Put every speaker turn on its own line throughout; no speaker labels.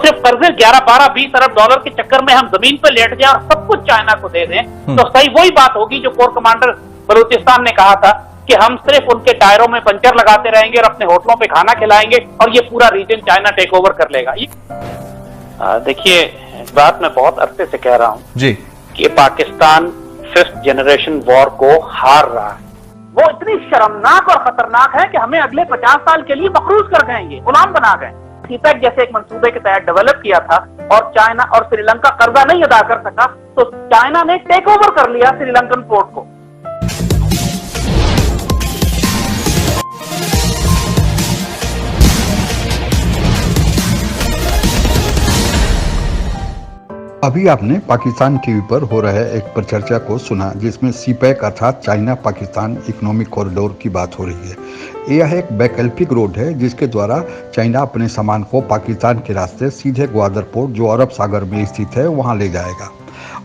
सिर्फ कर्जे 11, 12, 20 अरब डॉलर के चक्कर में हम जमीन पे लेट जाए और सब कुछ चाइना को दे दें, तो सही वही बात होगी जो कोर कमांडर बलूचिस्तान ने कहा था कि हम सिर्फ उनके टायरों में पंचर लगाते रहेंगे और अपने होटलों पे खाना खिलाएंगे और ये पूरा रीजन चाइना टेक ओवर कर लेगा। देखिए, इस बात मैं बहुत अरसे से कह रहा हूं जी कि पाकिस्तान 5th जनरेशन वॉर को हार रहा है। वो इतनी शर्मनाक और खतरनाक है कि हमें अगले 50 साल के लिए मकरूज कर गए, गुलाम बना गए। सीपैक जैसे एक मंसूबे के तहत डेवलप किया था और चाइना और श्रीलंका कर्जा नहीं अदा कर सका, तो चाइना ने टेक ओवर कर लिया श्रीलंकन पोर्ट को।
अभी आपने पाकिस्तान टीवी पर हो रहे एक परिचर्चा को सुना जिसमें सीपैक अर्थात चाइना पाकिस्तान इकोनॉमिक कॉरिडोर की बात हो रही है। यह एक वैकल्पिक रोड है जिसके द्वारा चाइना अपने सामान को पाकिस्तान के रास्ते सीधे ग्वादर पोर्ट जो अरब सागर में स्थित है वहां ले जाएगा।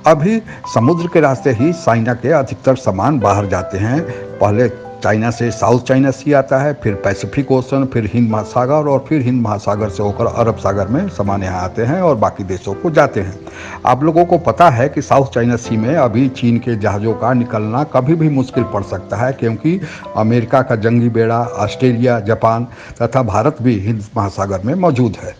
अभी समुद्र के रास्ते ही चाइना के अधिकतर सामान बाहर जाते हैं। पहले चाइना से साउथ चाइना सी आता है, फिर पैसिफिक ओशन, फिर हिंद महासागर और फिर हिंद महासागर से होकर अरब सागर में सामान यहाँ आते हैं और बाकी देशों को जाते हैं। आप लोगों को पता है कि साउथ चाइना सी में अभी चीन के जहाज़ों का निकलना कभी भी मुश्किल पड़ सकता है, क्योंकि अमेरिका का जंगी बेड़ा, ऑस्ट्रेलिया, जापान तथा भारत भी हिंद महासागर में मौजूद है।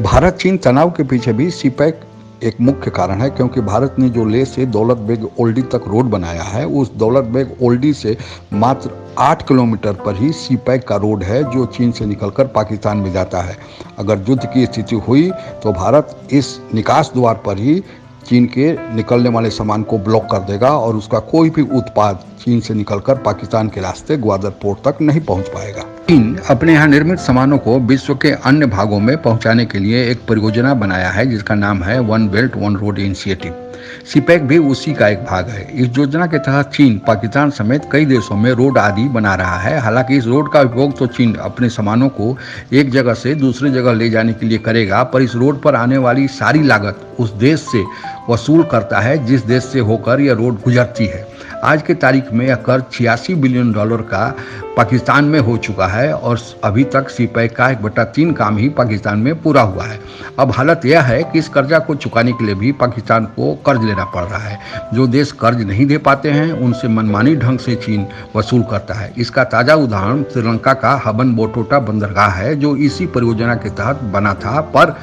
भारत चीन तनाव के पीछे भी सीपैक एक मुख्य कारण है, क्योंकि भारत ने जो लेह से दौलत बेग ओल्डी तक रोड बनाया है, उस दौलत बेग ओल्डी से मात्र 8 किलोमीटर पर ही सीपैक का रोड है जो चीन से निकलकर पाकिस्तान में जाता है। अगर युद्ध की स्थिति हुई तो भारत इस निकास द्वार पर ही चीन के निकलने वाले सामान को ब्लॉक कर देगा और उसका कोई भी उत्पाद चीन से निकलकर पाकिस्तान के रास्ते ग्वादर पोर्ट तक नहीं पहुंच पाएगा। चीन अपने यहाँ निर्मित सामानों को विश्व के अन्य भागों में पहुंचाने के लिए एक परियोजना बनाया है जिसका नाम है one belt one road initiative. CPEC भी उसी का एक भाग है। इस योजना के तहत चीन पाकिस्तान समेत कई देशों में रोड आदि बना रहा है। हालांकि इस रोड का उपयोग तो चीन अपने सामानों को एक जगह से दूसरी जगह ले जाने के लिए करेगा, पर इस रोड पर आने वाली सारी लागत उस देश से वसूल करता है जिस देश से होकर यह रोड गुजरती है। आज के तारीख में यह कर्ज $86 बिलियन का पाकिस्तान में हो चुका है और अभी तक सीपैक का 1/3 काम ही पाकिस्तान में पूरा हुआ है। अब हालत यह है कि इस कर्जा को चुकाने के लिए भी पाकिस्तान को कर्ज लेना पड़ रहा है। जो देश कर्ज नहीं दे पाते हैं उनसे मनमानी ढंग से चीन वसूल करता है। इसका ताज़ा उदाहरण श्रीलंका का हम्बनटोटा बंदरगाह है जो इसी परियोजना के तहत बना था, पर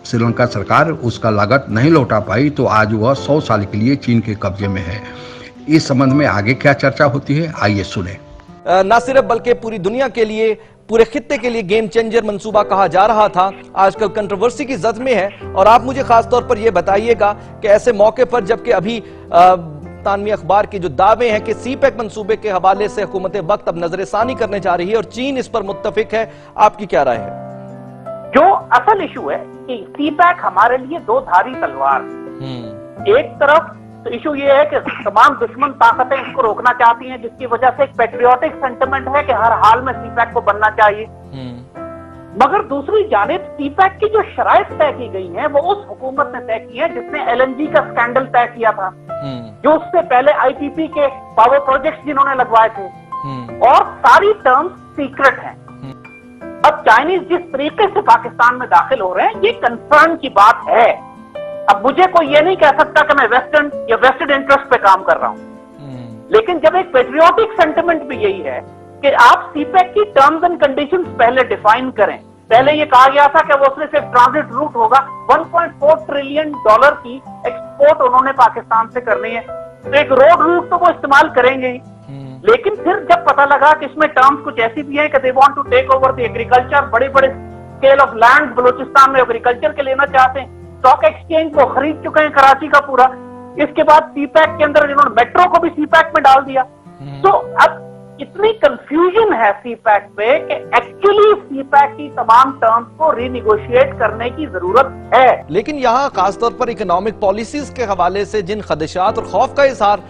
श्रीलंका सरकार उसका लागत नहीं लौटा पाई, तो आज वह 100 साल के लिए चीन के कब्जे में है। इस संबंध में आगे क्या चर्चा होती है, आइए सुने।
न सिर्फ बल्कि पूरी दुनिया के लिए, पूरे खित्ते के लिए गेम चेंजर मंसूबा कहा जा रहा था, आजकल कंट्रोवर्सी की जद में है। और आप मुझे खास तौर पर यह बताइएगा कि ऐसे मौके पर जबकि अभी तानवी अखबार के जो दावे हैं कि सीपैक मंसूबे के हवाले से हुकूमत वक्त अब नजरसानी करने जा रही है और चीन इस पर मुत्तफिक है, आपकी क्या राय है?
जो असल इशू है कि सीपैक हमारे लिए दो धारी तलवार, एक तरफ तो इशू ये है कि तमाम दुश्मन ताकतें इसको रोकना चाहती हैं, जिसकी वजह से एक पेट्रियोटिक सेंटिमेंट है कि हर हाल में सीपैक को बनना चाहिए। मगर दूसरी जानिब सीपैक की जो शराइत तय की गई हैं वो उस हुकूमत ने तय की है जिसने LNG का स्कैंडल तय किया था, जो उससे पहले IPP के पावर प्रोजेक्ट्स जिन्होंने लगवाए थे, और सारी टर्म्स सीक्रेट हैं। अब चाइनीज जिस तरीके से पाकिस्तान में दाखिल हो रहे हैं ये कंसर्न की बात है। अब मुझे कोई ये नहीं कह सकता कि मैं वेस्टर्न या वेस्टेड इंटरेस्ट पे काम कर रहा हूं, लेकिन जब एक पेट्रियोटिक सेंटिमेंट भी यही है कि आप सीपैक की टर्म्स एंड कंडीशंस पहले डिफाइन करें। पहले ये कहा गया था कि वो सिर्फ एक ट्रांजिट रूट होगा, $1.4 ट्रिलियन की एक्सपोर्ट उन्होंने पाकिस्तान से करनी है, तो एक रोड रूट तो वो इस्तेमाल करेंगे ही। लेकिन फिर जब पता लगा कि इसमें टर्म्स कुछ ऐसी भी हैं कि they want to take over the agriculture, बड़े बड़े स्केल ऑफ लैंड बलूचिस्तान में एग्रीकल्चर के लेना चाहते हैं, स्टॉक एक्सचेंज को खरीद चुके हैं कराची का पूरा। इसके बाद सीपैक के अंदर इन्होंने मेट्रो को भी सीपैक में डाल दिया। तो अब इतनी कंफ्यूजन है सीपैक पे कि एक्चुअली सीपैक की तमाम टर्म्स को रीनिगोशिएट करने की जरूरत है।
लेकिन यहाँ खासतौर पर इकोनॉमिक पॉलिसीज के हवाले से जिन खदशात और खौफ का इजहार,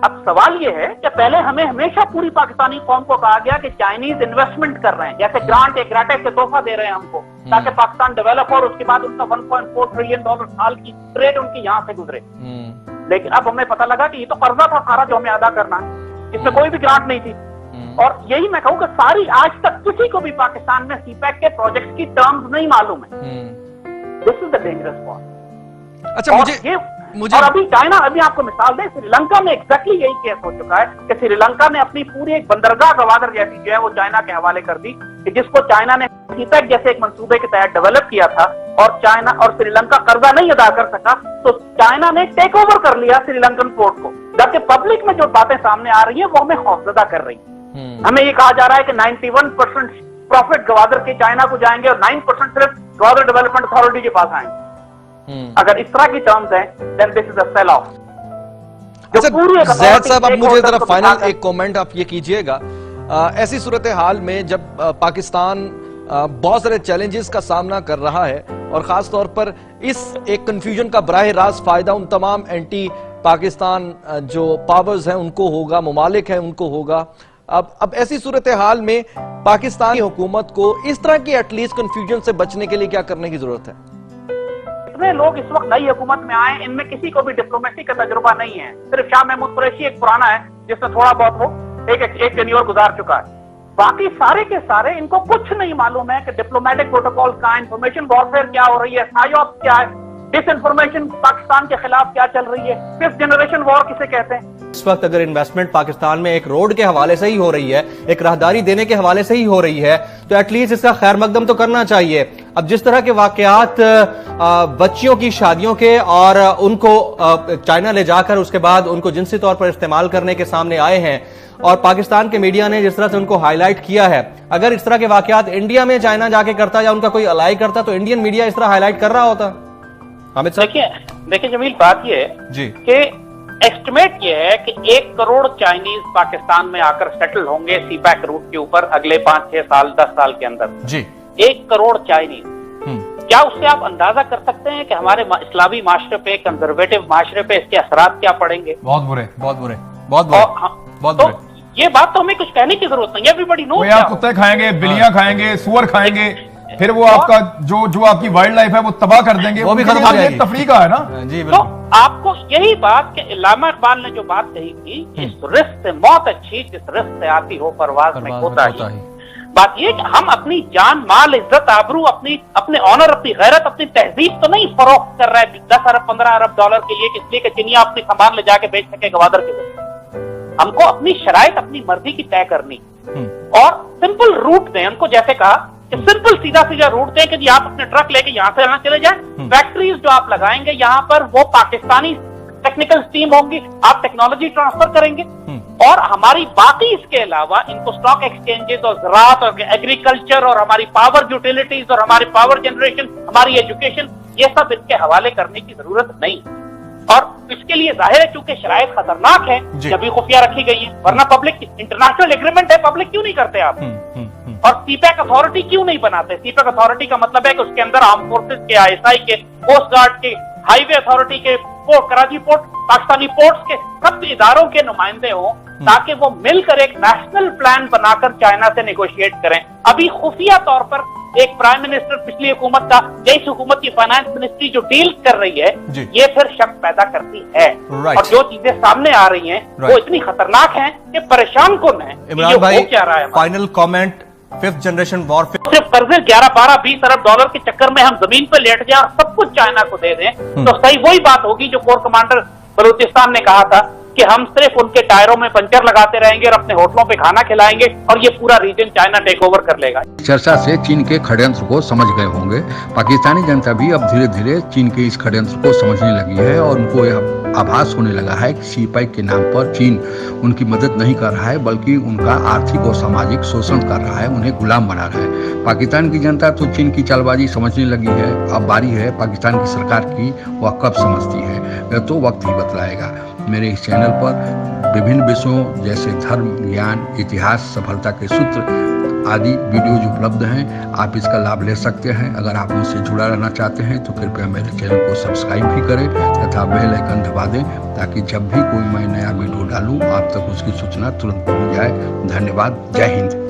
अब सवाल ये है कि पहले हमें हमेशा पूरी पाकिस्तानी कौम को कहा गया कि चाइनीज इन्वेस्टमेंट कर रहे हैं, जैसे ग्रांट एक ग्राटेक के तोहफा दे रहे हैं हमको ताकि पाकिस्तान डेवलप हो और उसके बाद उनका $1.4 ट्रिलियन साल की ट्रेड उनकी यहाँ से गुजरे। लेकिन अब हमें पता लगा कि ये तो कर्जा था सारा जो हमें अदा करना है, इसमें कोई भी ग्रांट नहीं थी। और यही मैं कहूँ कि सारी आज तक किसी को भी पाकिस्तान में सीपैक के प्रोजेक्ट की टर्म्स नहीं मालूम है। This is the dangerous war.
अच्छा, मुझे
और अभी चाइना, अभी आपको मिसाल दें, श्रीलंका में एग्जैक्टली यही केस हो चुका है कि श्रीलंका ने अपनी पूरी एक बंदरगाह गवादर जैसी जो है वो चाइना के हवाले कर दी, कि जिसको चाइना ने सीपैक जैसे एक मंसूबे के तहत डेवलप किया था, और चाइना और श्रीलंका कर्जा नहीं अदा कर सका, तो चाइना ने टेक ओवर कर लिया श्रीलंकन पोर्ट को। जबकि पब्लिक में जो बातें सामने आ रही है वो हमें खौफजदा कर रही है। हमें ये कहा जा रहा है कि 91% प्रॉफिट गवादर के चाइना को जाएंगे और 9% सिर्फ गवादर डेवलपमेंट अथॉरिटी के पास आएंगे। अगर इस तरह की टर्म्स हैं, then this is a sell off.
अच्छा ज़ैद साहब, अब मुझे जरा फाइनल एक कमेंट आप ये कीजिएगा, ऐसी सूरत हाल में जब पाकिस्तान बहुत सारे चैलेंजेस का सामना कर रहा है और खास तौर पर इस एक कंफ्यूजन का बराह रास्त फायदा उन तमाम एंटी पाकिस्तान जो पावर्स हैं उनको होगा, ममालिक हैं उनको होगा, अब ऐसी सूरत हाल में पाकिस्तानी हुकूमत को इस तरह की एटलीस्ट कंफ्यूजन से बचने के लिए क्या करने की जरूरत है?
इतने लोग इस वक्त नई हुकूमत में आए, इनमें किसी को भी डिप्लोमेसी का तजुर्बा नहीं है। सिर्फ शाह महमूद कुरैशी एक पुराना है जिसने थोड़ा बहुत वो एक टेन्योर गुजार चुका है। बाकी सारे के सारे इनको कुछ नहीं मालूम है कि डिप्लोमेटिक प्रोटोकॉल का, इंफॉर्मेशन वॉरफेयर क्या हो रही है, साइऑप्स क्या है, डिसइंफॉर्मेशन पाकिस्तान के खिलाफ क्या चल रही है, फिफ्थ जनरेशन वॉर किसे कहते हैं।
इस वक्त अगर इन्वेस्टमेंट पाकिस्तान में एक रोड के हवाले से ही हो रही है, एक राहदारी देने के हवाले से ही हो रही है, तो एटलीस्ट इसका खैर मकदम तो करना चाहिए। अब जिस तरह के वाकयात बच्चियों की शादियों के और उनको चाइना ले जाकर उसके बाद उनको जिनसी तौर पर इस्तेमाल करने के सामने आए हैं और पाकिस्तान के मीडिया ने जिस तरह से उनको हाईलाइट किया है, अगर इस तरह के वाकयात इंडिया में चाइना जाके करता या उनका कोई अलाई करता तो इंडियन मीडिया इस तरह हाईलाइट कर रहा होता।
देखिए जमील, बात यह है जी कि एस्टिमेट ये है कि 1 करोड़ चाइनीज पाकिस्तान में आकर सेटल होंगे सीपैक रूट के ऊपर अगले 5-6 साल 10 साल के अंदर जी। 1 करोड़ चाइनीज। क्या उससे आप अंदाजा कर सकते हैं कि हमारे इस्लामी माशरे पे, कंजर्वेटिव माशरे पे इसके असरात क्या पड़ेंगे?
बहुत बुरे, बहुत बुरे, बहुत बुरे, बहुत बुरे।
ये बात तो हमें कुछ कहने की जरूरत नहीं है, एवरीबॉडी नोज़।
आप कुत्ते खाएंगे, बिल्लियां खाएंगे, सुअर खाएंगे, फिर वो आपका जो आपकी वाइल्ड लाइफ है वो तबाह कर देंगे,
वो भी खत्म हो जाएगी।
तफरीह का है ना
जी।
तो आपको यही बात कि इल्लामा इकबाल ने जो बात कही थी, इस रिस्क से मौत अच्छी जिस रिस्क से आती हो परवाज में कोताही। बात ये कि हम अपनी जान, माल, इज्जत, आबरू, अपने ऑनर, अपनी गैरत, अपनी तहजीब तो नहीं फरोख्त कर रहे हैं 10 अरब 15 अरब डॉलर के लिए, इसलिए कि चिनिया अपनी सामान ले जाके बेच सके गवादर के लिए। हमको अपनी शराइत, अपनी मर्जी की तय करनी और सिंपल रूट दें उनको, जैसे कहा कि सिंपल सीधा रूट दें कि जी आप अपने ट्रक लेके यहाँ से यहाँ चले जाएं। फैक्ट्रीज जो आप लगाएंगे यहाँ पर वो पाकिस्तानी टेक्निकल टीम होंगी, आप टेक्नोलॉजी ट्रांसफर करेंगे और हमारी बाकी इसके अलावा इनको स्टॉक एक्सचेंजेस और ज़राअत और एग्रीकल्चर और हमारी पावर यूटिलिटीज और हमारी पावर जनरेशन, हमारी एजुकेशन, ये सब इनके हवाले करने की जरूरत नहीं। और इसके लिए जाहिर है चूंकि शरायत खतरनाक है, जब खुफिया रखी गई है, वरना पब्लिक इंटरनेशनल एग्रीमेंट है, पब्लिक क्यों नहीं करते आप? और सीपैक अथॉरिटी क्यों नहीं बनाते? सीपैक अथॉरिटी का मतलब है कि उसके अंदर आर्म फोर्सेस के, ISI के, कोस्ट गार्ड के, हाईवे अथॉरिटी के, port, Karachi port, Pakistani ports के सब इदारों के नुमाइंदे हों, ताकि वो मिलकर एक नेशनल प्लान बनाकर चाइना से नेगोशिएट करें। अभी खुफिया तौर पर एक प्राइम मिनिस्टर पिछली हुकूमत का, इस हुकूमत की फाइनेंस मिनिस्ट्री जो डील कर रही है, ये फिर शक पैदा करती है। और जो चीजें सामने आ रही हैं वो इतनी खतरनाक हैं कि परेशान कौन है।
इमरान भाई, क्या रहा है final comment, fifth generation warfare,
सिर्फ कर्जे 11, 12, 20 अरब डॉलर के चक्कर में हम जमीन पर लेट जाए और सब कुछ चाइना को दे दें, तो सही वही बात होगी जो कोर कमांडर बलूचिस्तान ने कहा था कि हम सिर्फ उनके टायरों में पंचर लगाते रहेंगे और अपने होटलों पे खाना खिलाएंगे और ये पूरा रीजन चाइना टेक ओवर कर लेगा।
चर्चा से चीन के षड्यंत्र को समझ गए होंगे। पाकिस्तानी जनता भी अब धीरे धीरे चीन के इस षड्यंत्र को समझने लगी है और उनको यह आभास होने लगा है कि सीपैक के नाम पर चीन उनकी मदद नहीं कर रहा है, बल्कि उनका आर्थिक और सामाजिक शोषण कर रहा है, उन्हें गुलाम बना रहा है। पाकिस्तान की जनता तो चीन की चालबाजी समझने लगी है। अब बारी है पाकिस्तान की सरकार की, वह कब समझती है यह तो वक्त ही बतलाएगा। मेरे इस चैनल पर विभिन्न विषयों जैसे धर्म, ज्ञान, इतिहास, सफलता के सूत्र आदि वीडियोज उपलब्ध हैं। आप इसका लाभ ले सकते हैं। अगर आप मुझसे जुड़ा रहना चाहते हैं तो कृपया मेरे चैनल को सब्सक्राइब भी करें तथा बेल आइकन दबा दें, ताकि जब भी कोई मैं नया वीडियो डालूं आप तक उसकी सूचना तुरंत पहुंच जाए। धन्यवाद। जय हिंद।